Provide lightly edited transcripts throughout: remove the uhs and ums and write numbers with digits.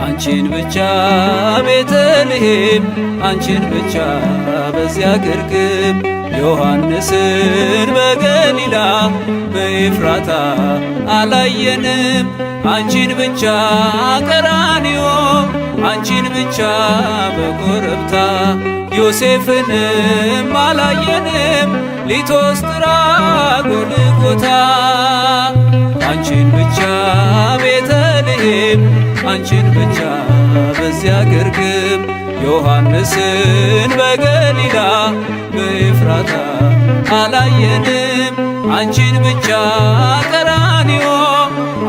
አንቺን ብቻ ቤተልሔም አንቺን ብቻ በዚያ ግርግም ዮሐንስን በገሊላ በኤፍራታ አላየንም። አንቺን ብቻ ቀራንዮ አንቺን ብቻ በኮረብታ ዮሴፍንም አላየንም ሊቶስጥራ ጎልጎታ። አንቺን ብቻ ቤተልሔም አንቺን ብቻ በዚያ ግርግም ዮሐንስን በገሊላ በኤፍራታ አላየንም። አንቺን ብቻ ቀራንዮ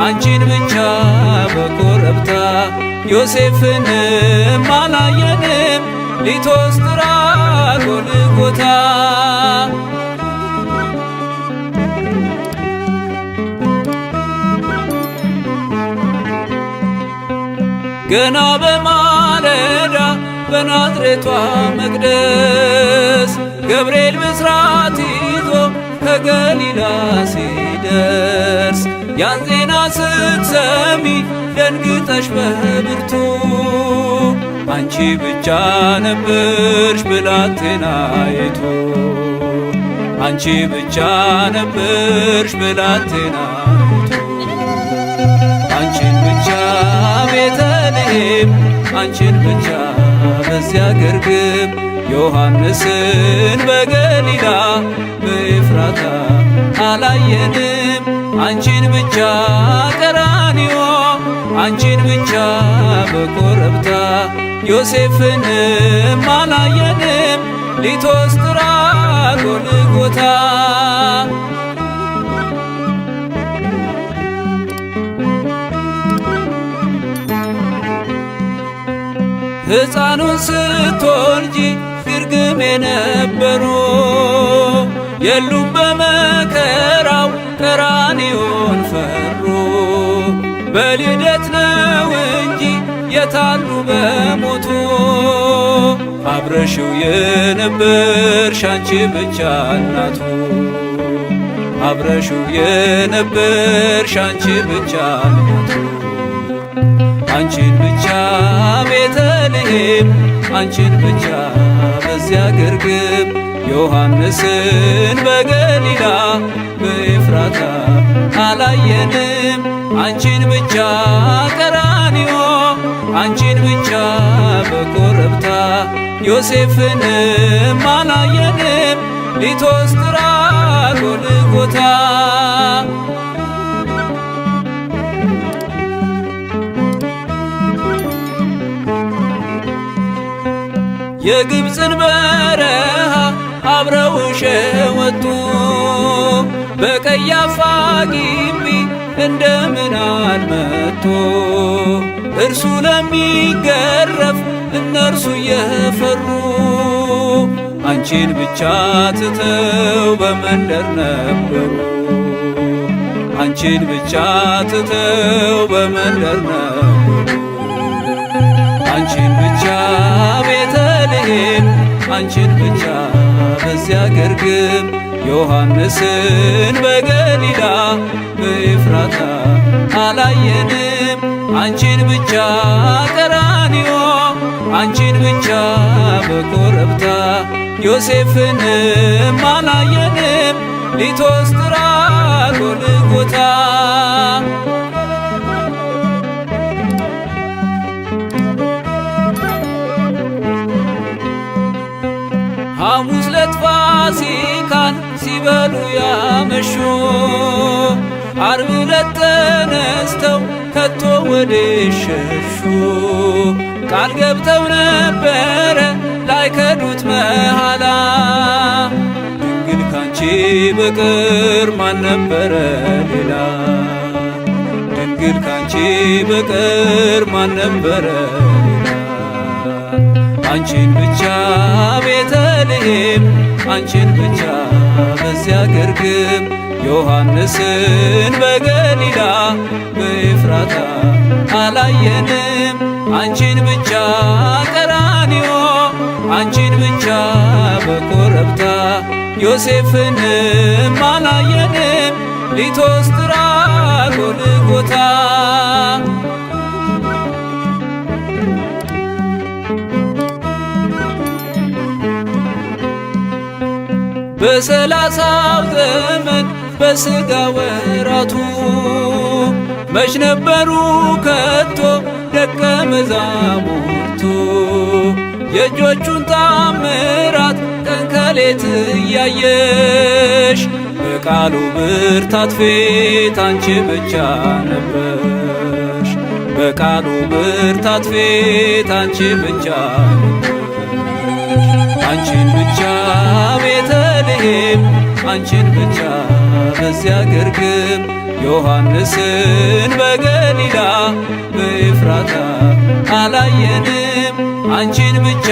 አንቺን ብቻ በኮረብታ ዮሴፍንም አላየንም ሊቶስጥራ ጎልጎታ። ገና በማለዳ በናዝሬቷ መቅደስ ገብርኤል ብስራት ይዞ ከገሊላ ሲደርስ ያን ዜና ስትሰሚ ደንግጠሽ በብርቱ አንቺ ብቻ ነበርሽ ብላቴናይቱ አንቺ ብቻ ነበርሽ ብላቴናይቱ። አንቺን ብቻ ቤተልሔም አንቺን ብቻ በዚያ ግርግም ዮሐንስን በገሊላ በኤፍራታ አላየንም። አንቺን ብቻ ቀራንዮ አንቺን ብቻ በኮረብታ ዮሴፍንም አላየንም ሊቶስጥራ ጎልጎታ። ሕፃኑን ስትወልጂ ግርግም የነበሩ የሉም በመከራው ቀራንዮን ፈሩ። በልደት ነው እንጂ የታሉ በሞቱ አብረሽው የነበርሽ አንቺ ብቻ እናቱ አብረሽው የነበርሽ አንቺ ብቻ እናቱ። አንቺን ብቻ ቤተልሔም አንቺን ብቻ በዚያ ግርግም ዮሐንስን በገሊላ በኤፍራታ አላየንም። አንቺን ብቻ ቀራንዮ አንቺን ብቻ በኮረብታ ዮሴፍንም አላየንም ሊቶስጥራ ጎልጎታ። የግብፅን በረሃ አብረውሽ ወጡ በቀያፋ ግቢ እንደምን አልመጡ። እርሱ ለሚገረፍ እነርሱ እየፈሩ አንቺን ብቻ ትተው በመንደር ነበሩ አንቺን ብቻ ትተው በመንደር ነበሩ። አንቺን ብቻ ቤተልሔም አንቺን ብቻ በዚያ ግርግም ዮሐንስን በገሊላ በኤፍራታ አላየንም። አንቺን ብቻ ቀራንዮ አንቺን ብቻ በኮረብታ ዮሴፍንም አላየንም ሊቶስጥራ ጎልጎታ። ሐሙስ ዕለት ፋሲካን ሲበሉ ያመሹ ዓርብ ዕለት ተነስተው ከቶ ወዴት ሸሹ? ቃል ገብተው ነበረ ላይከዱት መሐላ ድንግል ካንቺ በቀር ማን ነበረ ሌላ ድንግል ካንቺ በቀር ማን ነበረ ሌላ። አንቺን ብቻ ቤተልሔም አንቺን ብቻ በዚያ ግርግም ዮሐንስን በገሊላ በኤፍራታ አላየንም። አንቺን ብቻ ቀራንዮ አንቺን ብቻ በኮረብታ ዮሴፍንም አላየንም ሊቶስጥራ ጎልጎታ። በሰላሳው ዘመን በሥጋ ወራቱ መች ነበሩ ከቶ ደቀ መዛሙርቱ የእጆቹን ታምራት ቀን ከሌት እያየሽ በቃሉ ብርታት ፊት አንቺ ብቻ ነበርሽ። በቃሉ ብርታት ፊት አንቺ ብቻ አንቺን ብቻ ቤተልሔም አንቺን ብቻ በዚያ ግርግም ዮሐንስን በገሊላ በኤፍራታ አላየንም። አንቺን ብቻ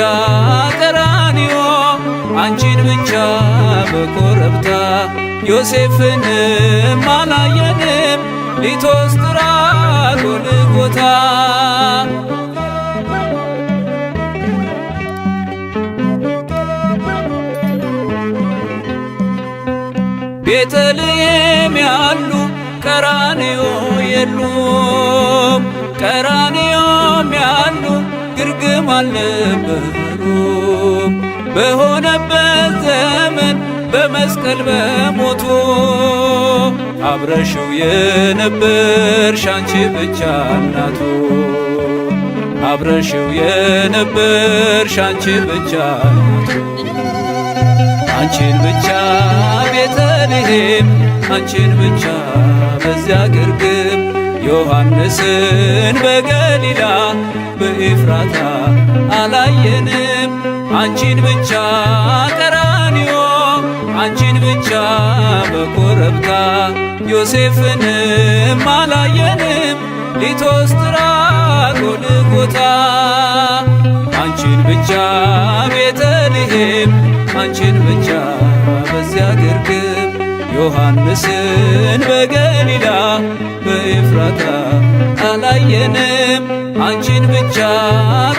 ቀራንዮ አንቺን ብቻ በኮረብታ ዮሴፍንም አላየንም። ሊቶስጥራ ጎልጎታ ቤተልሔም ያሉ ቀራንዮ የሉም። ቀራንዮም ያሉ ግርግም አልነበሩም። በሆነበት ዘመን በመስቀል በሞቱ አብረሽው የነበርሽ አንቺ ብቻ እናቱ አብረሽው የነበርሽ አንቺ ብቻ እናቱ አንቺን ብቻ ቤተልሔም አንቺን ብቻ በዚያ ግርግም ዮሐንስን በገሊላ በኤፍራታ አላየንም። አንቺን ብቻ ቀራንዮ አንቺን ብቻ በኮረብታ ዮሴፍንም አላየንም። ሊቶስጥራ ጎልጎታ አንቺን ብቻ ቤተልሔም አንቺን ብቻ በዚያ ግርግም ዮሐንስን በገሊላ በኤፍራታ አላየንም። አንቺን ብቻ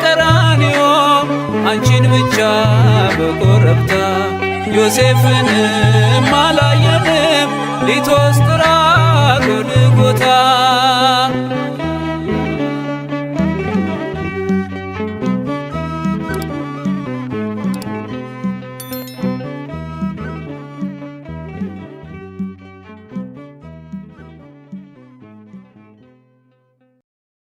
ቀራንዮ አንቺን ብቻ በኮረብታ ዮሴፍንም አላየንም። ሊቶስጥራ ጎልጎታ